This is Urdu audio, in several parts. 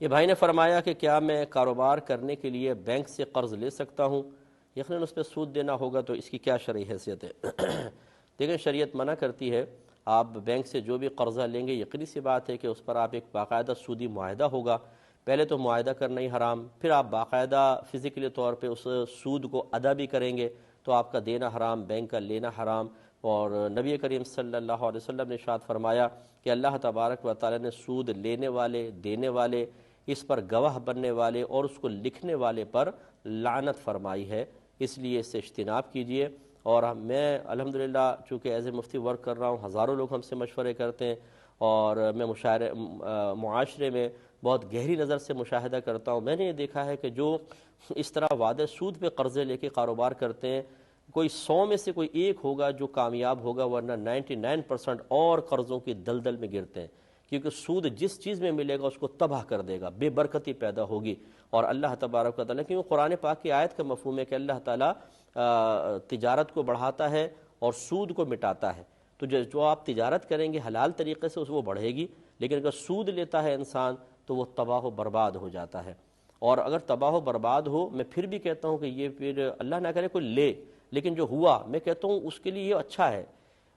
یہ بھائی نے فرمایا کہ کیا میں کاروبار کرنے کے لیے بینک سے قرض لے سکتا ہوں؟ یقیناً اس پہ سود دینا ہوگا، تو اس کی کیا شرعی حیثیت ہے؟ دیکھیں، شریعت منع کرتی ہے آپ بینک سے جو بھی قرضہ لیں گے، یقینی سی بات ہے کہ اس پر آپ ایک باقاعدہ سودی معاہدہ ہوگا۔ پہلے تو معاہدہ کرنا ہی حرام، پھر آپ باقاعدہ فزیکلی طور پہ اس سود کو ادا بھی کریں گے تو آپ کا دینا حرام، بینک کا لینا حرام۔ اور نبی کریم صلی اللہ علیہ وسلم نے ارشاد فرمایا کہ اللہ تبارک و تعالی نے سود لینے والے، دینے والے، اس پر گواہ بننے والے اور اس کو لکھنے والے پر لعنت فرمائی ہے، اس لیے اس سے اجتناب کیجئے۔ اور میں الحمدللہ چونکہ ایز اے مفتی ورک کر رہا ہوں، ہزاروں لوگ ہم سے مشورے کرتے ہیں، اور میں معاشرے میں بہت گہری نظر سے مشاہدہ کرتا ہوں۔ میں نے یہ دیکھا ہے کہ جو اس طرح وعدہ سود پہ قرضے لے کے کاروبار کرتے ہیں، کوئی 100 میں سے کوئی ایک ہوگا جو کامیاب ہوگا، ورنہ 99% اور قرضوں کی دلدل میں گرتے ہیں، کیونکہ سود جس چیز میں ملے گا اس کو تباہ کر دے گا، بے برکتی پیدا ہوگی۔ اور اللہ تبارک و تعالیٰ، کیونکہ قرآن پاک کی آیت کا مفہوم ہے کہ اللہ تعالیٰ تجارت کو بڑھاتا ہے اور سود کو مٹاتا ہے۔ تو جو آپ تجارت کریں گے حلال طریقے سے، وہ بڑھے گی، لیکن اگر سود لیتا ہے انسان تو وہ تباہ و برباد ہو جاتا ہے۔ اور اگر تباہ و برباد ہو، میں پھر بھی کہتا ہوں کہ یہ پھر اللہ نہ کرے کوئی لے، لیکن جو ہوا میں کہتا ہوں اس کے لیے یہ اچھا ہے۔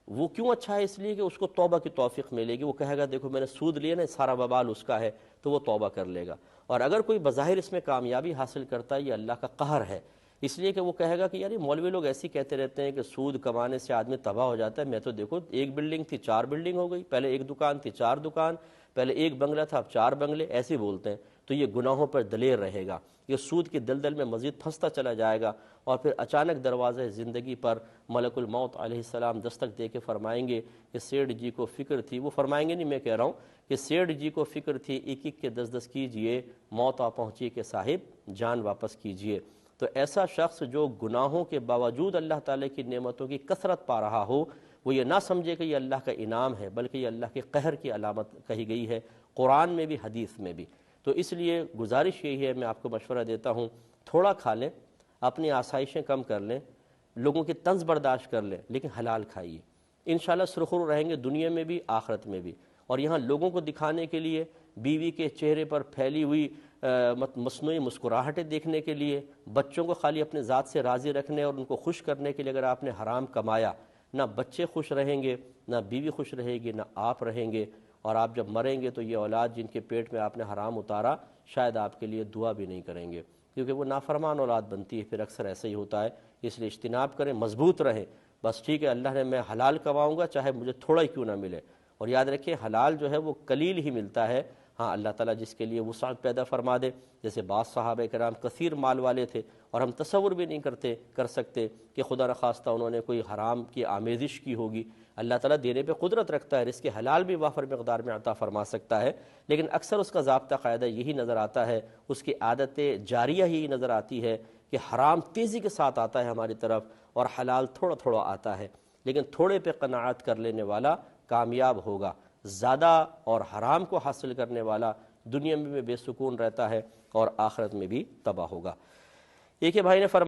وہ کیوں اچھا ہے؟ اس لیے کہ اس کو توبہ کی توفیق ملے گی، وہ کہے گا دیکھو میں نے سود لیا نا، سارا وبال اس کا ہے، تو وہ توبہ کر لے گا۔ اور اگر کوئی بظاہر اس میں کامیابی حاصل کرتا ہے، یہ اللہ کا قہر ہے، اس لیے کہ وہ کہے گا کہ یار یہ مولوی لوگ ایسی کہتے رہتے ہیں کہ سود کمانے سے آدمی تباہ ہو جاتا ہے، میں تو دیکھو ایک بلڈنگ تھی 4 بلڈنگ ہو گئی، پہلے ایک دکان تھی 4 دکان، پہلے ایک بنگلہ تھا اب 4 بنگلے، ایسے بولتے ہیں۔ تو یہ گناہوں پر دلیر رہے گا، یہ سود کی دلدل میں مزید پھنستا چلا جائے گا، اور پھر اچانک دروازہ زندگی پر ملک الموت علیہ السلام دستک دے کے فرمائیں گے کہ سیٹھ جی کو فکر تھی، وہ فرمائیں گے نہیں، میں کہہ رہا ہوں کہ سیٹھ جی کو فکر تھی، ایک ایک کے 10 کیجئے، موت آ پہنچی کہ صاحب جان واپس کیجئے۔ تو ایسا شخص جو گناہوں کے باوجود اللہ تعالیٰ کی نعمتوں کی کثرت پا رہا ہو، وہ یہ نہ سمجھے کہ یہ اللہ کا انعام ہے، بلکہ یہ اللہ کے قہر کی علامت کہی گئی ہے، قرآن میں بھی حدیث میں بھی۔ تو اس لیے گزارش یہی ہے، میں آپ کو مشورہ دیتا ہوں، تھوڑا کھا لیں، اپنی آسائشیں کم کر لیں، لوگوں کی طنز برداشت کر لیں، لیکن حلال کھائیے، انشاءاللہ سرخرو رہیں گے دنیا میں بھی آخرت میں بھی۔ اور یہاں لوگوں کو دکھانے کے لیے، بیوی کے چہرے پر پھیلی ہوئی مصنوعی مسکراہٹیں دیکھنے کے لیے، بچوں کو خالی اپنے ذات سے راضی رکھنے اور ان کو خوش کرنے کے لیے اگر آپ نے حرام کمایا، نہ بچے خوش رہیں گے، نہ بیوی خوش رہے گی، نہ آپ رہیں گے، اور آپ جب مریں گے تو یہ اولاد جن کے پیٹ میں آپ نے حرام اتارا شاید آپ کے لیے دعا بھی نہیں کریں گے، کیونکہ وہ نافرمان اولاد بنتی ہے، پھر اکثر ایسا ہی ہوتا ہے۔ اس لیے اجتناب کریں، مضبوط رہیں، بس ٹھیک ہے اللہ نے میں حلال کماؤں گا چاہے مجھے تھوڑا ہی کیوں نہ ملے۔ اور یاد رکھیں حلال جو ہے وہ قلیل ہی ملتا ہے، ہاں اللہ تعالیٰ جس کے لیے وسعت پیدا فرما دے، جیسے بعض صحابہ کرام کثیر مال والے تھے اور ہم تصور بھی نہیں کر سکتے کہ خدا نخواستہ انہوں نے کوئی حرام کی آمیزش کی ہوگی۔ اللہ تعالیٰ دینے پہ قدرت رکھتا ہے، رزق حلال بھی وافر مقدار میں عطا فرما سکتا ہے، لیکن اکثر اس کا ضابطہ قاعدہ یہی نظر آتا ہے، اس کی عادت جاریہ یہی نظر آتی ہے کہ حرام تیزی کے ساتھ آتا ہے ہماری طرف اور حلال تھوڑا تھوڑا آتا ہے، لیکن تھوڑے پہ قناعت کر لینے والا کامیاب ہوگا، زیادہ اور حرام کو حاصل کرنے والا دنیا میں بے سکون رہتا ہے اور آخرت میں بھی تباہ ہوگا۔ ایک بھائی نے فرمایا